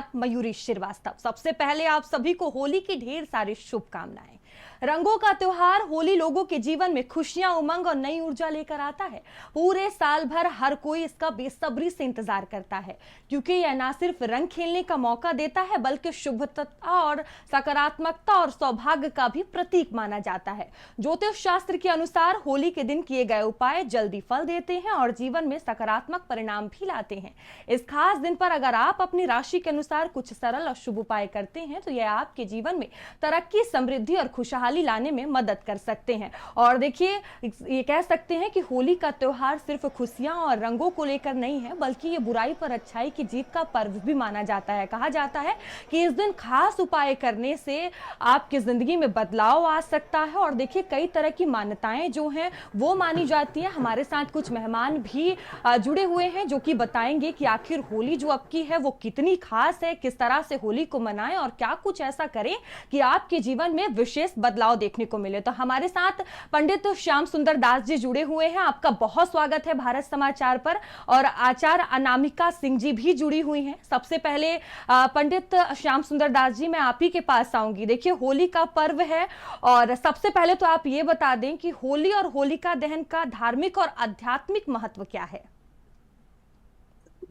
साथ मयूरी श्रीवास्तव। सबसे पहले आप सभी को होली की ढेर सारी शुभकामनाएं। रंगों का त्योहार होली लोगों के जीवन में खुशियां, उमंग और नई ऊर्जा लेकर आता है। पूरे साल भर हर कोई इसका बेसब्री से इंतजार करता है, क्योंकि यह ना सिर्फ रंग खेलने का मौका देता है बल्कि शुभता और सकारात्मकता और सौभाग्य का भी प्रतीक माना जाता है। ज्योतिष शास्त्र के अनुसार होली के दिन किए गए उपाय जल्दी फल देते हैं और जीवन में सकारात्मक परिणाम भी लाते हैं। इस खास दिन पर अगर आप अपनी राशि के अनुसार कुछ सरल और शुभ उपाय करते हैं तो यह आपके जीवन में तरक्की, समृद्धि और खुशहाली लाने में मदद कर सकते हैं। और देखिए, ये कह सकते हैं कि होली का त्योहार सिर्फ खुशियां और रंगों को लेकर नहीं है, बल्कि ये बुराई पर अच्छाई की जीत का पर्व भी माना जाता है। कहा जाता है कि इस दिन खास उपाय करने से आपकी जिंदगी में बदलाव आ सकता है। और देखिए, कई तरह की मान्यताएं जो हैं वो मानी जाती है। हमारे साथ कुछ मेहमान भी जुड़े हुए हैं जो कि बताएंगे कि आखिर होली जो अब की है वो कितनी खास है, किस तरह से होली को मनाएं और क्या कुछ ऐसा करें कि आपके जीवन में विशेष बदलाव देखने को मिले। तो हमारे साथ पंडित श्याम सुंदर दास जी जुड़े हुए हैं। आपका बहुत स्वागत है भारत समाचार पर। और आचार्य अनामिका सिंह जी भी जुड़ी हुई हैं। सबसे पहले पंडित श्याम सुंदर दास जी, मैं आप ही के पास आऊंगी। देखिए, होली का पर्व है और सबसे पहले तो आप ये बता दें कि होली और होलिका दहन का धार्मिक और आध्यात्मिक महत्व क्या है।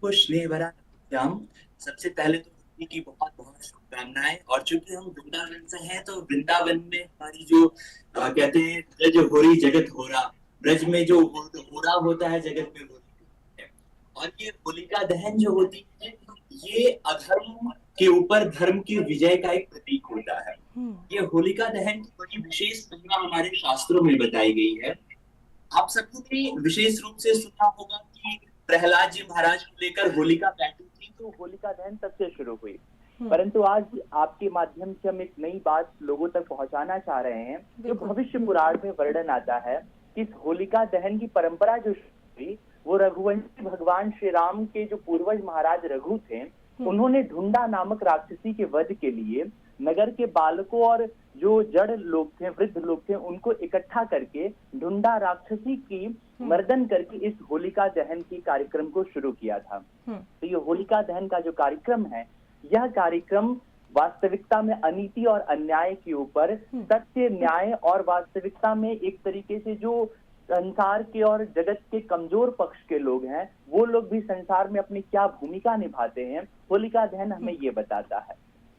को स्नेह भरा श्याम, सबसे पहले तो होली की बहुत बहुत शुभकामनाएं। और चूंकि हम वृंदावन से हैं तो वृंदावन में हमारी जो कहते हैं ब्रज होरी जगत होरा, ब्रज में जो हो रहा होता है जगत में होली होती है। और ये होलिका दहन जो होती है ये अधर्म के ऊपर धर्म की विजय का एक प्रतीक होता है। ये होलिका दहन की बड़ी विशेष महिमा हमारे शास्त्रों में बताई गई है। आप सबने विशेष रूप से सुना होगा कि प्रहलाद जी महाराज को लेकर होलिका बैठी थी तो होलिका दहन तब से शुरू हुई। परंतु आज आपके माध्यम से हम एक नई बात लोगों तक पहुंचाना चाह रहे हैं। जो भविष्य पुराण में वर्णन आता है कि इस होलिका दहन की परंपरा जो शुरू हुई वो रघुवंशी भगवान श्री राम के जो पूर्वज महाराज रघु थे, उन्होंने ढूंढा नामक राक्षसी के वध के लिए नगर के बालकों और जो जड़ लोग थे, वृद्ध लोग थे, उनको इकट्ठा करके ढूंढा राक्षसी की मर्दन करके इस होलिका दहन की कार्यक्रम को शुरू किया था। तो ये होलिका दहन का जो कार्यक्रम है, यह कार्यक्रम वास्तविकता में अनीति और अन्याय के ऊपर सत्य, न्याय और वास्तविकता में एक तरीके से जो संसार के और जगत के कमजोर पक्ष के लोग हैं, वो लोग भी संसार में अपनी क्या भूमिका निभाते हैं, होलिका दहन हमें ये बताता है।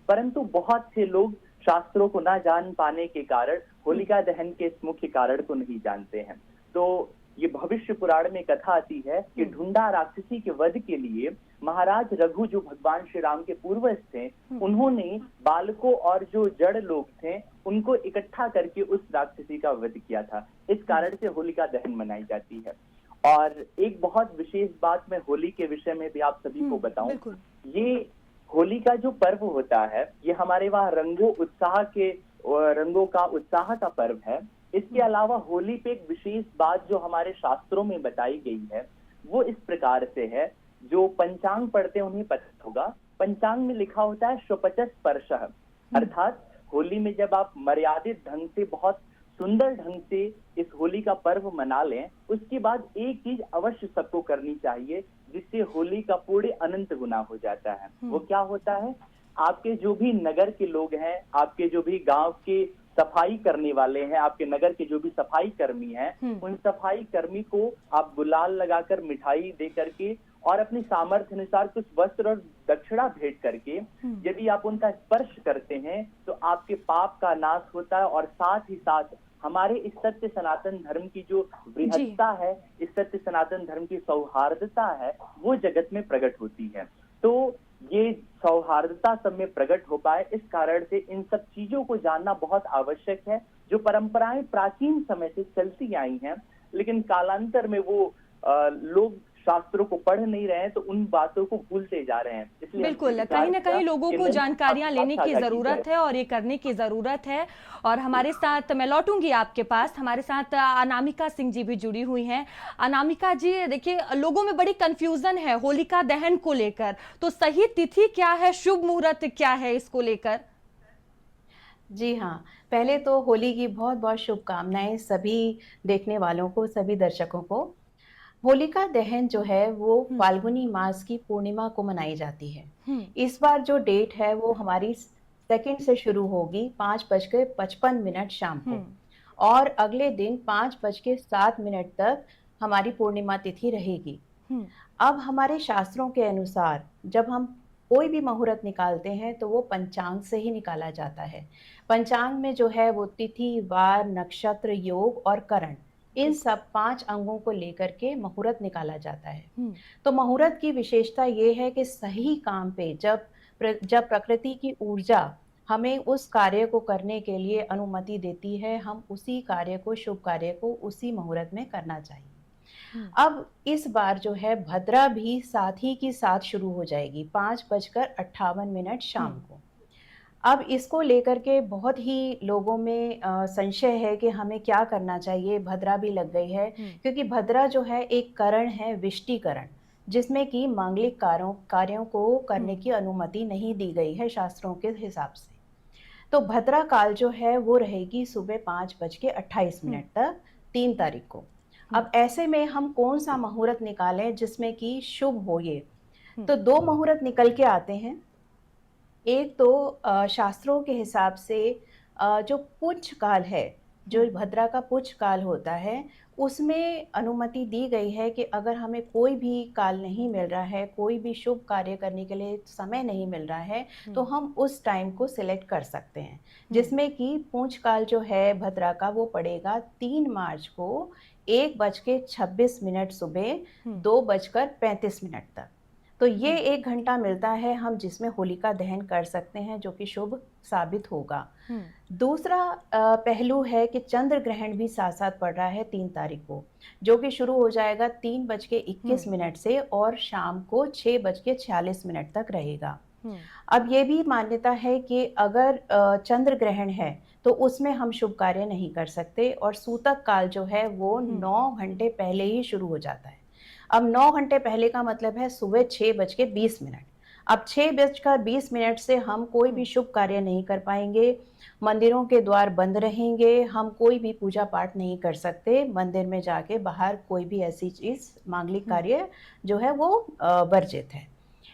परंतु बहुत से लोग शास्त्रों को ना जान पाने के कारण होलिका दहन के इस मुख्य कारण को नहीं जानते हैं। तो ये भविष्य पुराण में कथा आती है कि ढूंढा राक्षसी के वध के लिए महाराज रघु जो भगवान श्री राम के पूर्वज थे, उन्होंने बालकों और जो जड़ लोग थे उनको इकट्ठा करके उस राक्षसी का वध किया था। इस कारण से होलिका दहन मनाई जाती है। और एक बहुत विशेष बात मैं होली के विषय में भी आप सभी को बताऊं, ये होली का जो पर्व होता है ये हमारे वहाँ रंगों का उत्साह का पर्व है। इसके अलावा होली पे एक विशेष बात जो हमारे शास्त्रों में बताई गई है वो इस प्रकार से है। जो पंचांग पढ़ते हैं उन्हें पता होगा, पंचांग में लिखा होता है शुपच स्पर्शः, अर्थात होली में जब आप मर्यादित ढंग से, बहुत सुंदर ढंग से इस होली का पर्व मना लें, उसके बाद एक चीज अवश्य सबको करनी चाहिए जिससे होली का पुण्य अनंत गुना हो जाता है। वो क्या होता है? आपके जो भी नगर के लोग हैं, आपके जो भी गांव के सफाई करने वाले हैं, आपके नगर के जो भी सफाई कर्मी हैं, उन सफाई कर्मी को आप गुलाल लगाकर, मिठाई दे करके और अपनी सामर्थ्य अनुसार कुछ वस्त्र और दक्षिणा भेंट करके यदि आप उनका स्पर्श करते हैं तो आपके पाप का नाश होता है। और साथ ही साथ हमारे इस सत्य सनातन धर्म की जो बृहत्ता है, इस सत्य सनातन धर्म की सौहार्दता है, वो जगत में प्रकट होती है। तो ये सौहार्दता सब में प्रकट हो पाए, इस कारण से इन सब चीजों को जानना बहुत आवश्यक है। जो परंपराएं प्राचीन समय से चलती आई हैं, लेकिन कालांतर में वो लोग शास्त्रों को पढ़ नहीं रहे हैं तो उन बातों को भूलते जा रहे हैं। इसलिए बिल्कुल, कहीं ना कहीं लोगों को जानकारियां लेने की जरूरत है और ये करने की जरूरत है। और हमारे साथ, मैं लौटूंगी आपके पास, हमारे साथ अनामिका सिंह जी भी जुड़ी हुई हैं। अनामिका जी, देखिए, लोगों में बड़ी कंफ्यूजन है होलिका दहन को लेकर, तो सही तिथि क्या है, शुभ मुहूर्त क्या है इसको लेकर? जी हाँ, पहले तो होली की बहुत बहुत शुभकामनाएं सभी देखने वालों को, सभी दर्शकों को। होलिका दहन जो है वो हम्म, फाल्गुनी मास की पूर्णिमा को मनाई जाती है। हम्म, इस बार जो डेट है वो हमारी सेकंड से शुरू होगी 5:55 शाम को, हम्म, और अगले दिन 5:07 तक हमारी पूर्णिमा तिथि रहेगी। हम्म, अब हमारे शास्त्रों के अनुसार जब हम कोई भी मुहूर्त निकालते हैं तो वो पंचांग से ही निकाला जाता है। पंचांग में जो है वो तिथि, वार, नक्षत्र, योग और करण, इन बिल्कुल, सब 5 अंगों को लेकर के मुहूर्त निकाला जाता है। हम्म, तो मुहूर्त की विशेषता ये है कि सही काम पे जब प्रकृति की ऊर्जा हमें उस कार्य को करने के लिए अनुमति देती है, हम उसी कार्य को, शुभ कार्य को उसी मुहूर्त में करना चाहिए। हम्म, अब इस बार जो है भद्रा भी साथ ही की साथ शुरू हो जाएगी 5:58 शाम हम्म, को। अब इसको लेकर के बहुत ही लोगों में संशय है कि हमें क्या करना चाहिए, भद्रा भी लग गई है, हम्म, क्योंकि भद्रा जो है एक करण है, विष्टिकरण, जिसमें कि मांगलिक कार्यों कार्यों को करने हम्म, की अनुमति नहीं दी गई है शास्त्रों के हिसाब से। तो भद्रा काल जो है वो रहेगी सुबह 5:28 हम्म, तक, 3 तारीख को। हम्म, अब ऐसे में हम कौन सा मुहूर्त निकालें जिसमें कि शुभ हो ये? हम्म, तो 2 मुहूर्त निकल के आते हैं। एक तो शास्त्रों के हिसाब से जो पुंछ काल है, जो हम्म, भद्रा का पुंछ काल होता है, उसमें अनुमति दी गई है कि अगर हमें कोई भी काल नहीं मिल रहा है, कोई भी शुभ कार्य करने के लिए समय नहीं मिल रहा है, तो हम्म, हम उस टाइम को सिलेक्ट कर सकते हैं। हम्म, जिसमें कि पुंछ काल जो है भद्रा का वो पड़ेगा 3 मार्च को 1:26 सुबह, हम्म, 2:35 तक। तो ये हम्म, 1 घंटा मिलता है हम जिसमें होलिका दहन कर सकते हैं, जो कि शुभ साबित होगा। हम्म, दूसरा पहलू है कि चंद्र ग्रहण भी साथ-साथ पड़ रहा है 3 तारीख को, जो कि शुरू हो जाएगा 3:21 हम्म, से और शाम को 6:46 तक रहेगा। हम्म, अब ये भी मान्यता है कि अगर चंद्र ग्रहण है, तो उसमें हम शुभ कार्य नहीं कर सकते, और सूतक काल जो है वो हम्म, 9 घंटे पहले ही शुरू हो जाता है। अब 9 घंटे पहले का मतलब है सुबह 6:20। अब 6:20 से हम कोई भी हम्म, शुभ कार्य नहीं कर पाएँगे, मंदिरों के द्वार बंद रहेंगे, हम कोई भी पूजा पाठ नहीं कर सकते, मंदिर में जाके बाहर कोई भी ऐसी चीज़, मांगलिक हम्म, कार्य जो है वो वर्जित है।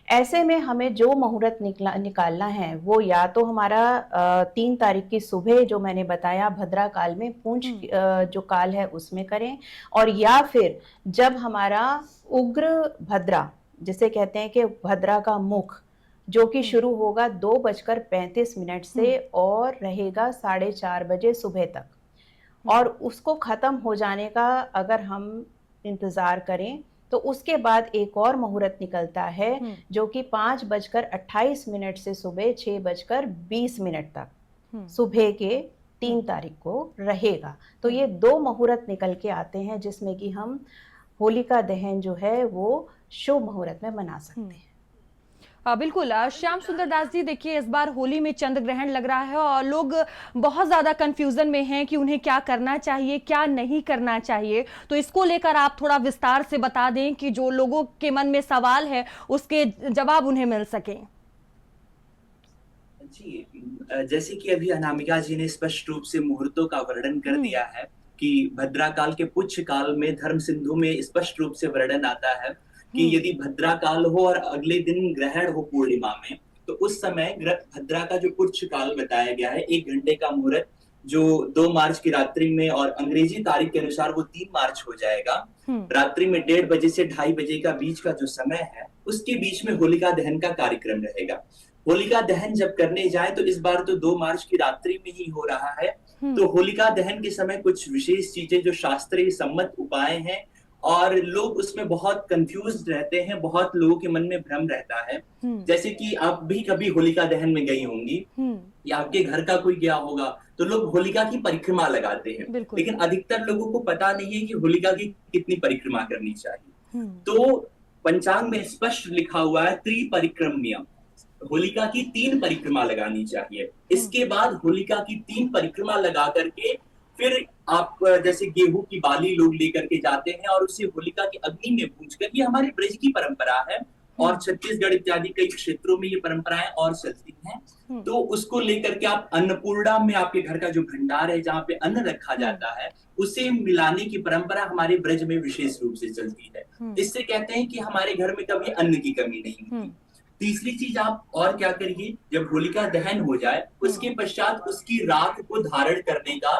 ऐसे में हमें जो मुहूर्त निकालना है वो या तो हमारा 3 तारीख की सुबह जो मैंने बताया भद्रा काल में पुंछ हम्म, जो काल है उसमें करें, और या फिर जब हमारा उग्र भद्रा, जिसे कहते हैं कि भद्रा का मुख, जो कि हम्म, शुरू होगा 2:35 से हम्म, और रहेगा 4:30 बजे सुबह तक, हम्म, और उसको ख़त्म हो जाने का अगर हम इंतज़ार करें, तो उसके बाद एक और मुहूर्त निकलता है, हम्म, जो कि 5:28 से सुबह 6:20 तक, हम्म, सुबह के हम्म, 3 तारीख को रहेगा। तो हम्म, ये 2 मुहूर्त निकल के आते हैं जिसमें कि हम होलिका दहन जो है वो शुभ मुहूर्त में मना हम्म। सकते हैं। बिल्कुल श्याम सुंदर दास जी, देखिए इस बार होली में चंद्र ग्रहण लग रहा है और लोग बहुत ज्यादा कंफ्यूजन में हैं कि उन्हें क्या करना चाहिए, क्या नहीं करना चाहिए। तो इसको लेकर आप थोड़ा विस्तार से बता दें कि जो लोगों के मन में सवाल है उसके जवाब उन्हें मिल सके। जी, जैसे कि अभी अनामिका जी ने स्पष्ट रूप से मुहूर्तों का वर्णन कर हम्म, दिया है कि भद्रा काल के पुच्छ काल में धर्म सिंधु में स्पष्ट रूप से वर्णन आता है कि हम्म, यदि भद्रा काल हो और अगले दिन ग्रहण हो पूर्णिमा में, तो उस समय भद्रा का जो पुच्छ काल बताया गया है, 1 घंटे का मुहूर्त, जो 2 मार्च की रात्रि में और अंग्रेजी तारीख के अनुसार वो 3 मार्च हो जाएगा। हम्म, रात्रि में 1:30 से 2:30 का बीच का जो समय है, उसके बीच में होलिका दहन का कार्यक्रम रहेगा। होलिका दहन जब करने जाए तो इस बार तो 2 मार्च की रात्रि में ही हो रहा है। तो हम्म, होलिका दहन के समय कुछ विशेष चीजें जो शास्त्रीय सम्मत उपाय हैं, और लोग उसमें बहुत कंफ्यूज रहते हैं, बहुत लोगों के मन में भ्रम रहता है। हम्म, जैसे कि आप भी कभी होलिका दहन में गई होंगी हम्म, या आपके घर का कोई गया होगा, तो लोग होलिका की परिक्रमा लगाते हैं। बिल्कुल, लेकिन अधिकतर लोगों को पता नहीं है कि होलिका की कितनी परिक्रमा करनी चाहिए। हम्म, तो पंचांग में स्पष्ट लिखा हुआ है त्रिपरिक्रम्य, होलिका की 3 परिक्रमा लगानी चाहिए। हम्म, इसके बाद होलिका की 3 परिक्रमा लगा करके फिर आप जैसे गेहूं की बाली लोग लेकर के जाते हैं और उसे होलिका की अग्नि में भूंज कर, ये हमारे ब्रज की परंपरा है, और छत्तीसगढ़ इत्यादि कई क्षेत्रों में ये परंपराएं और चलती हैं। तो उसको लेकर के आप अन्नपूर्णा में आपके घर का जो भंडार है जहाँ पे अन्न रखा जाता है उसे मिलाने की परंपरा हमारे ब्रज में विशेष रूप से चलती है। इससे कहते हैं कि हमारे घर में कभी अन्न की कमी नहीं होती। तीसरी चीज आप और क्या करिए, जब होलिका दहन हो जाए उसके पश्चात उसकी राख को धारण करने का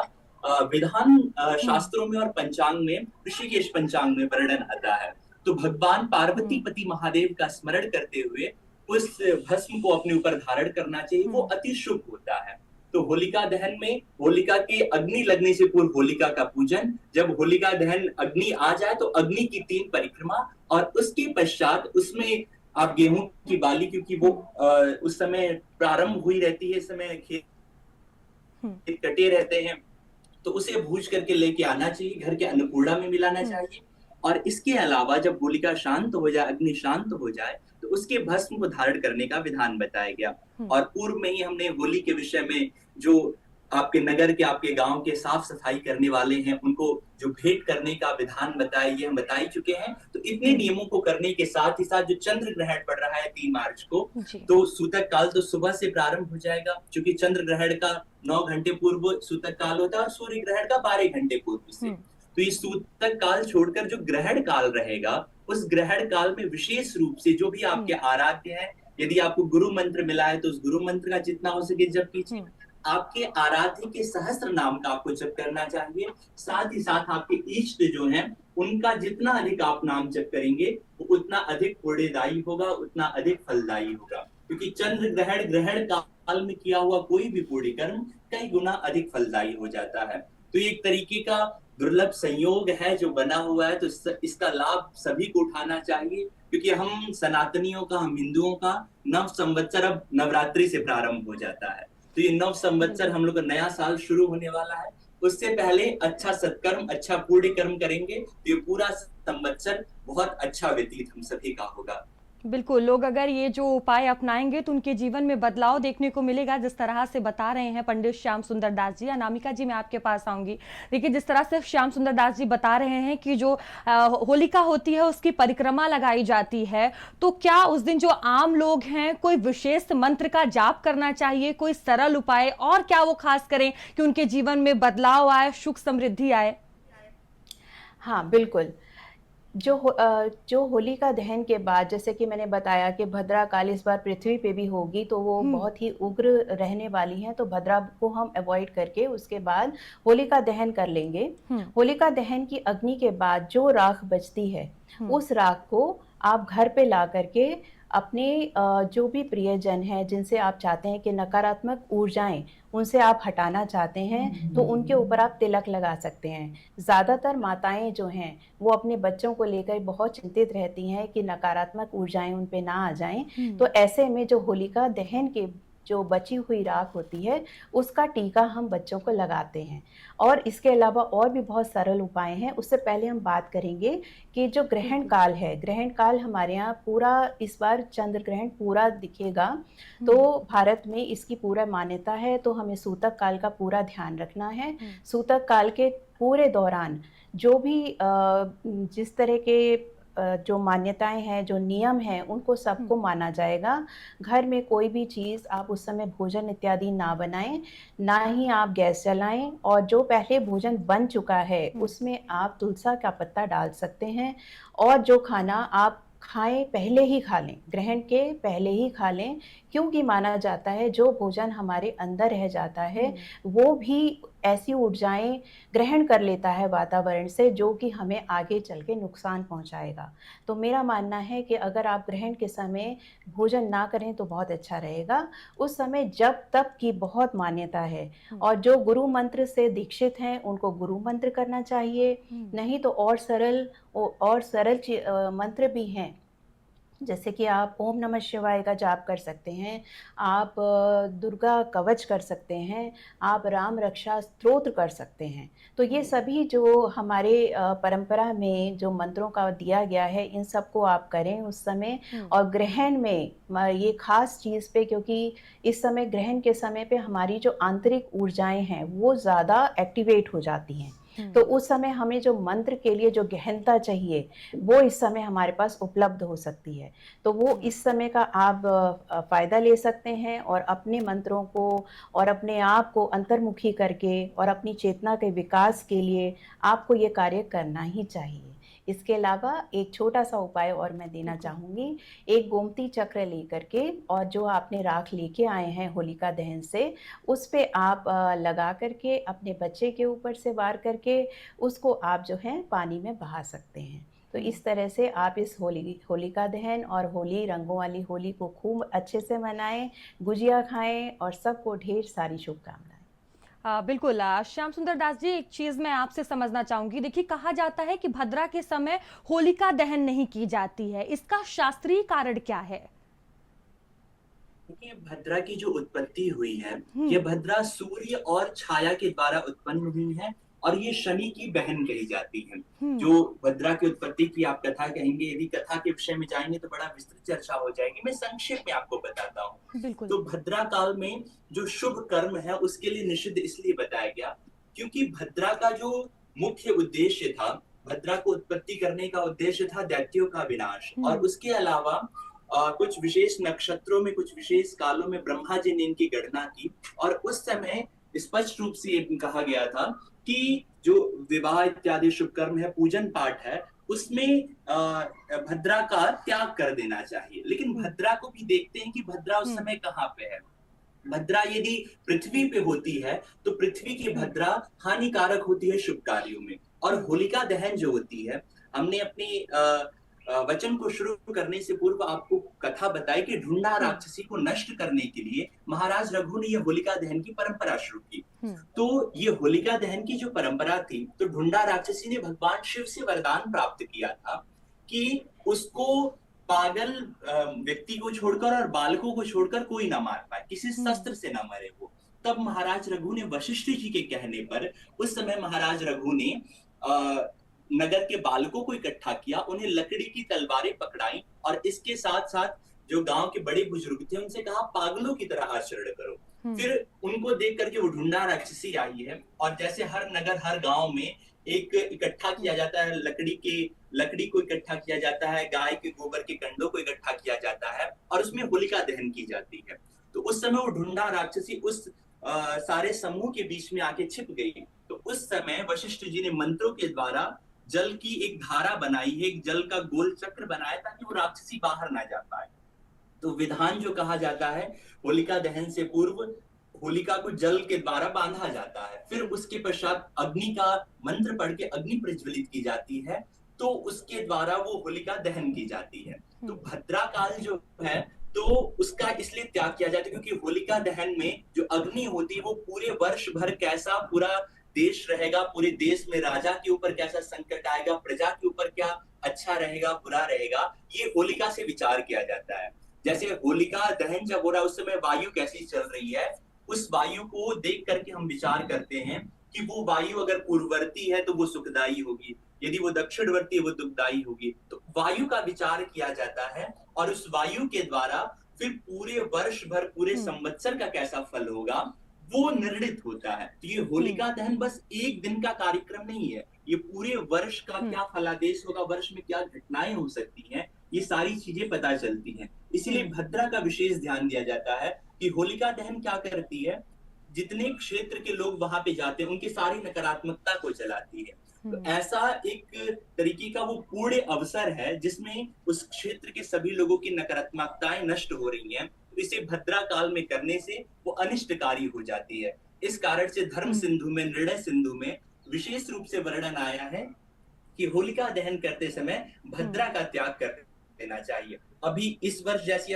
विधान शास्त्रों में और पंचांग में, ऋषिकेश पंचांग में वर्णन आता है। तो भगवान पार्वती पति महादेव का स्मरण करते हुए उस भस्म को अपने ऊपर धारण करना चाहिए, वो अति शुभ होता है। तो होलिका दहन में होलिका के अग्नि लगने से पूर्व होलिका का पूजन, जब होलिका दहन अग्नि आ जाए तो अग्नि की 3 परिक्रमा, और उसके पश्चात उसमें आप गेहूं की बाली, क्योंकि वो उस समय प्रारंभ हुई रहती है, इस समय खेत कटे रहते हैं, तो उसे भूज करके लेके आना चाहिए, घर के अन्नपूर्णा में मिलाना चाहिए। और इसके अलावा जब होलिका शांत हो जाए, अग्नि शांत हो जाए, तो उसके भस्म को धारण करने का विधान बताया गया। और पूर्व में ही हमने होली के विषय में जो आपके नगर के, आपके गांव के साफ सफाई करने वाले हैं उनको जो भेंट करने का विधान बताया, ये हम बता ही चुके हैं। तो इतने नियमों को करने के साथ ही साथ जो चंद्र ग्रहण पड़ रहा है 3 मार्च को, तो सूतक काल तो सुबह से प्रारंभ हो जाएगा, क्योंकि चंद्र ग्रहण का 9 घंटे पूर्व सूतक काल होता है और सूर्य ग्रहण का 12 घंटे पूर्व से। तो ये सूतक काल छोड़कर जो ग्रहण काल रहेगा, उस ग्रहण काल में विशेष रूप से जो भी आपके आराध्य है, यदि आपको गुरु मंत्र मिला है तो उस गुरु मंत्र का जितना हो सके जप कीजिए। आपके आराध्य के सहस्त्र नाम का आपको जप करना चाहिए। साथ ही साथ आपके इष्ट जो हैं उनका जितना अधिक आप नाम जप करेंगे वो उतना अधिक पुण्यदायी होगा, उतना अधिक फलदायी होगा। क्योंकि चंद्र ग्रहण काल में किया हुआ कोई भी पुण्य कर्म कई गुना अधिक फलदायी हो जाता है। तो ये एक तरीके का दुर्लभ संयोग है जो बना हुआ है, तो इसका लाभ सभी को उठाना चाहिए। क्योंकि हम सनातनियों का, हम हिंदुओं का नव संवत्सर अब नवरात्रि से प्रारंभ हो जाता है। तो ये नव संवत्सर हम लोग का नया साल शुरू होने वाला है। उससे पहले अच्छा सत्कर्म, अच्छा पुण्य कर्म करेंगे तो ये पूरा संवत्सर बहुत अच्छा व्यतीत हम सभी का होगा। बिल्कुल, लोग अगर ये जो उपाय अपनाएंगे तो उनके जीवन में बदलाव देखने को मिलेगा, जिस तरह से बता रहे हैं पंडित श्याम सुंदर दास जी। अनामिका जी, मैं आपके पास आऊंगी। देखिए, जिस तरह से श्याम सुंदर दास जी बता रहे हैं कि जो होलिका होती है उसकी परिक्रमा लगाई जाती है, तो क्या उस दिन जो आम लोग हैं कोई विशेष मंत्र का जाप करना चाहिए, कोई सरल उपाय, और क्या वो खास करें कि उनके जीवन में बदलाव आए, सुख समृद्धि आए? हाँ, बिल्कुल। जो होलिका दहन के बाद, जैसे कि मैंने बताया कि भद्रा काल इस बार पृथ्वी पे भी होगी, तो वो बहुत ही उग्र रहने वाली हैं, तो भद्रा को हम अवॉइड करके उसके बाद होलिका दहन कर लेंगे। होलिका दहन की अग्नि के बाद जो राख बचती है, उस राख को आप घर पे ला करके अपने जो भी प्रियजन हैं, जिनसे आप चाहते हैं कि नकारात्मक ऊर्जाएं उनसे आप हटाना चाहते हैं, तो उनके ऊपर आप तिलक लगा सकते हैं। ज़्यादातर माताएं जो हैं वो अपने बच्चों को लेकर बहुत चिंतित रहती हैं कि नकारात्मक ऊर्जाएं उन पे ना आ जाएं। तो ऐसे में जो होलिका दहन के जो बची हुई राख होती है उसका टीका हम बच्चों को लगाते हैं। और इसके अलावा और भी बहुत सरल उपाय हैं। उससे पहले हम बात करेंगे कि जो ग्रहण काल है, ग्रहण काल हमारे यहाँ पूरा इस बार चंद्र ग्रहण पूरा दिखेगा, तो भारत में इसकी पूरा मान्यता है, तो हमें सूतक काल का पूरा ध्यान रखना है। सूतक काल के पूरे दौरान जो भी जिस तरह के जो मान्यताएं हैं, जो नियम हैं, उनको सबको माना जाएगा। घर में कोई भी चीज़ आप उस समय भोजन इत्यादि ना बनाएं, ना ही आप गैस जलाएं, और जो पहले भोजन बन चुका है उसमें आप तुलसी का पत्ता डाल सकते हैं। और जो खाना आप खाएं पहले ही खा लें, ग्रहण के पहले ही खा लें, क्योंकि माना जाता है जो भोजन हमारे अंदर रह जाता है वो भी ऐसी ऊर्जाएं ग्रहण कर लेता है वातावरण से, जो कि हमें आगे चल के नुकसान पहुंचाएगा। तो मेरा मानना है कि अगर आप ग्रहण के समय भोजन ना करें तो बहुत अच्छा रहेगा। उस समय जब तप की बहुत मान्यता है, और जो गुरु मंत्र से दीक्षित हैं उनको गुरु मंत्र करना चाहिए। नहीं तो और सरल मंत्र भी हैं, जैसे कि आप ओम नमः शिवाय का जाप कर सकते हैं, आप दुर्गा कवच कर सकते हैं, आप राम रक्षा स्तोत्र कर सकते हैं। तो ये सभी जो हमारे परंपरा में जो मंत्रों का दिया गया है, इन सब को आप करें उस समय। और ग्रहण में ये खास चीज़ पे, क्योंकि इस समय ग्रहण के समय पे हमारी जो आंतरिक ऊर्जाएं हैं वो ज़्यादा एक्टिवेट हो जाती हैं, तो उस समय हमें जो मंत्र के लिए जो गहनता चाहिए, वो इस समय हमारे पास उपलब्ध हो सकती है। तो वो इस समय का आप फ़ायदा ले सकते हैं और अपने मंत्रों को और अपने आप को अंतर्मुखी करके और अपनी चेतना के विकास के लिए आपको ये कार्य करना ही चाहिए। इसके अलावा एक छोटा-सा उपाय और मैं देना बिल्कुल। चाहूँगी, एक गोमती चक्र लेकर के और जो आपने राख लेके आए हैं होलिका दहन से, उस पे आप लगा कर के अपने बच्चे के ऊपर से वार करके उसको आप जो है पानी में बहा सकते हैं। तो हुँ। इस तरह से आप इस होलिका दहन और होली रंगों वाली होली को खूब अच्छे से मनाएँ, गुजिया खाएँ और सबको ढेर सारी शुभकामनाएँ। बिल्कुल श्याम सुंदर दास जी, एक चीज़ मैं आपसे समझना चाहूँगी। देखिए, कहा जाता है कि भद्रा के समय होलिका दहन नहीं की जाती है। इसका शास्त्रीय कारण क्या है? देखिए, भद्रा की जो उत्पत्ति हुई है, हुँ, ये भद्रा सूर्य और छाया के द्वारा उत्पन्न हुई है और ये शनि की बहन कही जाती है। हुँ, जो भद्रा की उत्पत्ति की आप कथा कहेंगे, यदि कथा के विषय में जाएँगे तो बड़ा विस्तृत चर्चा हो जाएगी। मैं संक्षेप में आपको बताता हूँ। बिल्कुल। तो भद्रा काल में जो शुभ कर्म है, उसके लिए निषिद्ध इसलिए बताया गया, क्योंकि भद्रा का जो मुख्य उद्देश्य था, भद्रा को उत्पत्ति करने का उद्देश्य था दैत्यों का विनाश और हुँ, उसके अलावा कुछ विशेष नक्षत्रों में, कुछ विशेष कालों में ब्रह्मा जी ने इनकी गणना की और उस समय स्पष्ट रूप से ये कहा गया था कि जो विवाह इत्यादि शुभ कर्म है, पूजन पाठ है, उसमें भद्रा का त्याग कर देना चाहिए। लेकिन हुँ, भद्रा को भी देखते हैं कि भद्रा उस हुँ, समय कहाँ पे है। भद्रा यदि पृथ्वी पे होती है, तो पृथ्वी की हुँ, भद्रा हानिकारक होती है शुभ कार्यों में। और हुँ, होलिका दहन जो होती है, हमने अपनी वचन को शुरू करने से पूर्व आपको कथा बताई कि ढूंढा हुँ, राक्षसी को नष्ट करने के लिए महाराज रघु ने ये होलिका दहन की परंपरा शुरू की। हुँ, तो ये होलिका दहन की जो परंपरा थी, तो ढूंढा राक्षसी ने भगवान शिव से वरदान प्राप्त किया था कि उसको पागल व्यक्ति को छोड़कर और बालकों को छोड़कर कोई ना मार पाए, किसी हुँ, शस्त्र से ना मरे वो। तब महाराज रघु ने वशिष्ठ जी के कहने पर उस समय महाराज रघु ने नगर के बालकों को इकट्ठा किया, उन्हें लकड़ी की तलवारें पकड़ाई और इसके साथ-साथ जो गांव के बड़े बुजुर्ग थे उनसे कहा पागलों की तरह आचरण करो। हुँ, फिर उनको देख करके वो ढूंढा राक्षसी आई है और जैसे हर नगर हर गांव में एक इकट्ठा किया हुँ, जाता है, लकड़ी को इकट्ठा किया जाता है, गाय के गोबर के कंडों को इकट्ठा किया जाता है और उसमें होलिका दहन की जाती है। तो उस समय वो ढूंढा राक्षसी उस सारे समूह के बीच में आके छिप गई। तो उस समय वशिष्ठ जी ने मंत्रों के द्वारा जल की एक धारा बनाई है, एक जल का गोल चक्र बनाया ताकि वो राक्षसी बाहर ना जा पाए। तो विधान जो कहा जाता है, होलिका दहन से पूर्व होलिका को जल के द्वारा बांधा जाता है, फिर उसके पश्चात अग्नि का मंत्र पढ़ के अग्नि प्रज्वलित की जाती है, तो उसके द्वारा वो होलिका दहन की जाती है। तो हुँ, भद्रा काल जो है, तो उसका इसलिए त्याग किया जाता है क्योंकि होलिका दहन में जो अग्नि होती है वो पूरे वर्ष भर कैसा पूरा देश रहेगा, पूरे देश में राजा के ऊपर कैसा संकट आएगा, प्रजा के ऊपर क्या अच्छा रहेगा, बुरा रहेगा, ये होलिका से विचार किया जाता है। जैसे होलिका दहन जब हो रहा है उस समय वायु कैसी चल रही है, उस वायु को देख करके हम विचार करते हैं कि वो वायु अगर पूर्ववर्ती है तो वो सुखदायी होगी, यदि वो दक्षिणवर्ती है वो दुखदायी होगी। तो वायु का विचार किया जाता है और उस वायु के द्वारा फिर पूरे वर्ष भर, पूरे हुँ, संवत्सर का कैसा फल होगा, वो निर्णित होता है। तो ये हुँ, होलिका दहन बस एक दिन का कार्यक्रम नहीं है, ये पूरे वर्ष का हुँ, क्या फलादेश होगा, वर्ष में क्या घटनाएं हो सकती हैं, ये सारी चीजें पता चलती हैं। इसीलिए हुँ, भद्रा का विशेष ध्यान दिया जाता है कि होलिका दहन क्या करती है, जितने क्षेत्र के लोग वहां पे जाते हैं उनकी सारी नकारात्मकता को जलाती है। तो हुँ, ऐसा एक तरीके का वो पूर्ण अवसर है जिसमें उस क्षेत्र के सभी लोगों की नकारात्मकताएं नष्ट हो रही हैं। तो इसे भद्रा काल में करने से वो अनिष्टकारी हो जाती है। इस कारण से धर्म हुँ, सिंधु में, निर्णय सिंधु में विशेष रूप से वर्णन आया है कि होलिका दहन करते समय हुँ, भद्रा का त्याग कर देना चाहिए। अभी इस वर्ष जैसी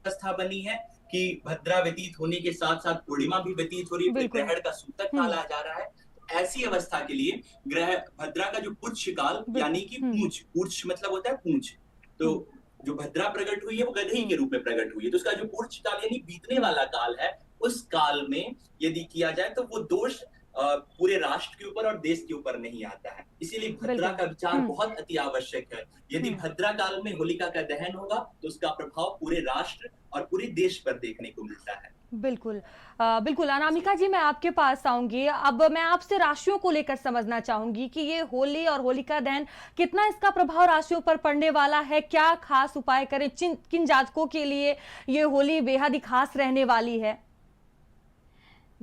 अवस्था बनी है कि भद्रा व्यतीत होने के साथ-साथ पूर्णिमा भी व्यतीत हो रही है, फिर बिल्कुल। ग्रहण का सूतक हुँ, काल आ जा रहा है। तो ऐसी अवस्था के लिए ग्रह भद्रा का जो पुच्छ काल यानी बिल्कुल। कि हुँ, पूंछ, पुच्छ मतलब होता है पूंछ। तो हुँ, जो भद्रा प्रकट हुई है वो गधई के हुँ, रूप में प्रकट हुई है। तो उसका जो पुच्छ काल यानी बीतने हुँ, वाला काल है, उस काल में यदि किया जाए तो वो दोष पूरे राष्ट्र के ऊपर और देश के ऊपर नहीं आता है। इसीलिए भद्रा बिल्कुल। का विचार हुँ, बहुत अति आवश्यक है। यदि हुँ, भद्रा काल में होलिका का दहन होगा तो उसका प्रभाव पूरे राष्ट्र और पूरे देश पर देखने को मिलता है। बिल्कुल। बिल्कुल अनामिका जी, मैं आपके पास आऊँगी। अब मैं आपसे राशियों को लेकर समझना चाहूँगी कि ये होली और होलिका दहन कितना इसका प्रभाव राशियों पर पड़ने वाला है? क्या खास उपाय करें? किन जातकों के लिए ये होली बेहद ही खास रहने वाली है?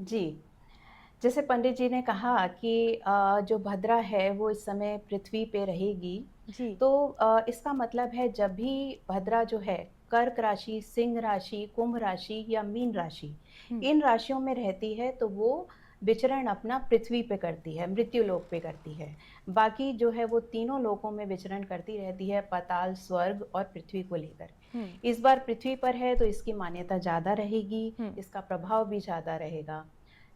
जी। जैसे पंडित जी ने कहा कि जो भद्रा है वो इस समय पृथ्वी पे रहेगी, जी। तो इसका मतलब है जब भी भद्रा जो है कर्क राशि, सिंह राशि, कुंभ राशि या मीन राशि, हुँ, इन राशियों में रहती है तो वो विचरण अपना पृथ्वी पे करती है, मृत्यु लोक पे करती है। बाकी जो है वो तीनों लोकों में विचरण करती रहती है, पाताल, स्वर्ग और पृथ्वी को लेकर। हुँ, इस बार पृथ्वी पर है तो इसकी मान्यता ज़्यादा रहेगी, हुँ। इसका प्रभाव भी ज़्यादा रहेगा।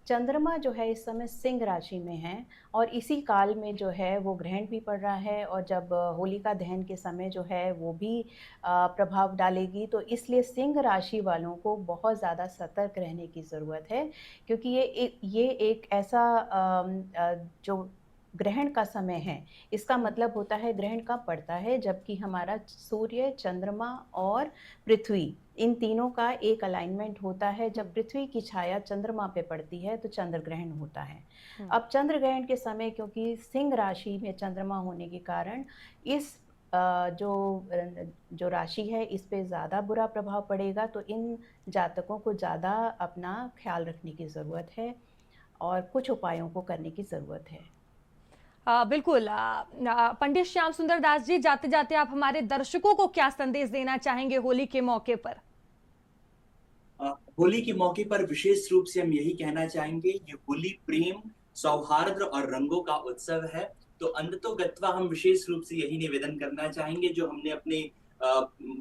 चंद्रमा जो है इस समय सिंह राशि में है और इसी काल में जो है वो ग्रहण भी पड़ रहा है और जब होलिका दहन के समय जो है वो भी प्रभाव डालेगी, तो इसलिए सिंह राशि वालों को बहुत ज़्यादा सतर्क रहने की ज़रूरत है, क्योंकि ये एक ऐसा जो ग्रहण का समय है, इसका मतलब होता है ग्रहण कब पड़ता है जबकि हमारा सूर्य, चंद्रमा और पृथ्वी, इन तीनों का एक अलाइनमेंट होता है। जब पृथ्वी की छाया चंद्रमा पे पड़ती है तो चंद्र ग्रहण होता है। हुँ। अब चंद्र ग्रहण के समय क्योंकि सिंह राशि में चंद्रमा होने के कारण इस जो राशि है इस पे ज़्यादा बुरा प्रभाव पड़ेगा, तो इन जातकों को ज़्यादा अपना ख्याल रखने की ज़रूरत है और कुछ उपायों को करने की ज़रूरत है। बिल्कुल। पंडित श्याम सुंदर दास जी, जाते-जाते आप हमारे दर्शकों को क्या संदेश देना चाहेंगे होली के मौके पर? होली के मौके पर विशेष रूप से हम यही कहना चाहेंगे, ये होली प्रेम, सौहार्द और रंगों का उत्सव है। तो अंततोगत्वा हम विशेष रूप से यही निवेदन करना चाहेंगे जो हमने अपने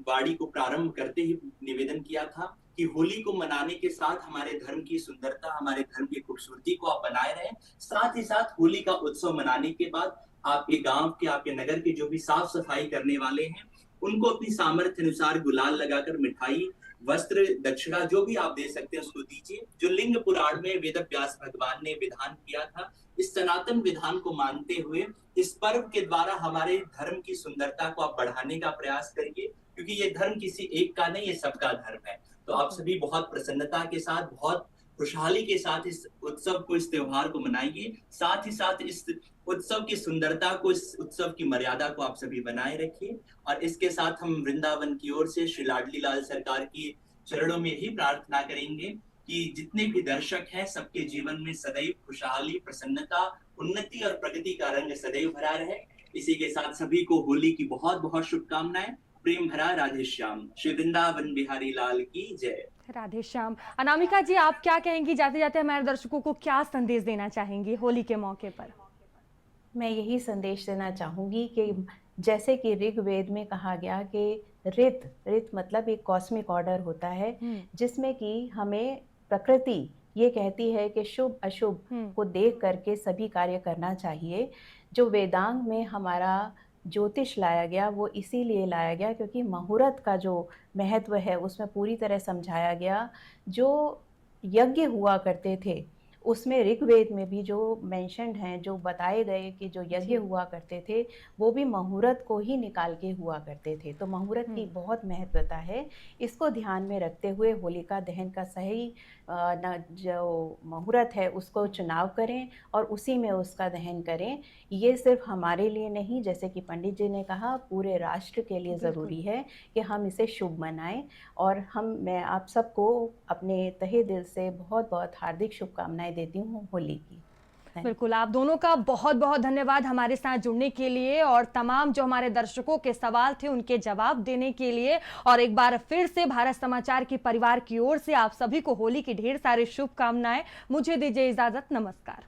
वाणी को प्रारंभ करते ही निवेदन किया था कि होली को मनाने के साथ हमारे धर्म की सुंदरता, हमारे धर्म की खूबसूरती को आप बनाए रहें। साथ ही साथ होली का उत्सव मनाने के बाद आपके गाँव के, आपके नगर के जो भी साफ-सफाई करने वाले हैं, उनको अपनी सामर्थ्य अनुसार गुलाल लगाकर मिठाई, वस्त्र, दक्षिणा जो भी आप दे सकते हैं उसको दीजिए। जो लिंग पुराण में वेदव्यास भगवान ने विधान किया था, इस सनातन विधान को मानते हुए इस पर्व के द्वारा हमारे धर्म की सुंदरता को आप बढ़ाने का प्रयास करिए, क्योंकि ये धर्म किसी एक का नहीं, ये सबका धर्म है। तो आप सभी बहुत प्रसन्नता के साथ, बहुत खुशहाली के साथ इस उत्सव को, इस त्योहार को मनाइए। साथ ही साथ इस उत्सव की सुंदरता को, इस उत्सव की मर्यादा को आप सभी बनाए रखिए। और इसके साथ हम वृंदावन की ओर से श्री लाडली लाल सरकार की चरणों में ही प्रार्थना करेंगे कि जितने भी दर्शक हैं सबके जीवन में सदैव खुशहाली, प्रसन्नता, उन्नति और प्रगति का रंग सदैव भरा रहे। इसी के साथ सभी को होली की बहुत बहुत शुभकामनाएं। प्रेम भरा राधे श्याम। श्री वृंदावन बिहारी लाल की जय। राधे श्याम। अनामिका जी, आप क्या कहेंगी? जाते-जाते हमारे दर्शकों को क्या संदेश देना चाहेंगी होली के मौके पर? मैं यही संदेश देना चाहूँगी कि जैसे कि ऋग्वेद में कहा गया कि ऋत मतलब एक कॉस्मिक ऑर्डर होता है, हुँ, जिसमें कि हमें प्रकृति ये कहती है कि शुभ अशुभ हुँ, को देख करके सभी कार्य करना चाहिए। जो वेदांग में हमारा ज्योतिष लाया गया वो इसीलिए लाया गया क्योंकि मुहूर्त का जो महत्व है उसमें पूरी तरह समझाया गया। जो यज्ञ हुआ करते थे उसमें ऋग्वेद में भी जो मेंशन्ड हैं, जो बताए गए कि जो यज्ञ जी। हुआ करते थे वो भी मुहूर्त को ही निकाल के हुआ करते थे। तो मुहूर्त की हुँ, बहुत महत्वता है। इसको ध्यान में रखते हुए होलिका दहन का सही जो मुहूर्त है उसको चुनाव करें और उसी में उसका दहन करें। ये सिर्फ हमारे लिए नहीं, जैसे कि पंडित जी ने कहा, पूरे राष्ट्र के लिए बिल्कुल। ज़रूरी है कि हम इसे शुभ मनाएं। और मैं आप सबको अपने तहे दिल से बहुत बहुत हार्दिक शुभकामनाएं देती हूँ होली की। बिल्कुल, आप दोनों का बहुत-बहुत धन्यवाद हमारे साथ जुड़ने के लिए और तमाम जो हमारे दर्शकों के सवाल थे उनके जवाब देने के लिए। और एक बार फिर से भारत समाचार के परिवार की ओर से आप सभी को होली की ढेर सारी शुभकामनाएं। मुझे दीजिए इजाजत, नमस्कार।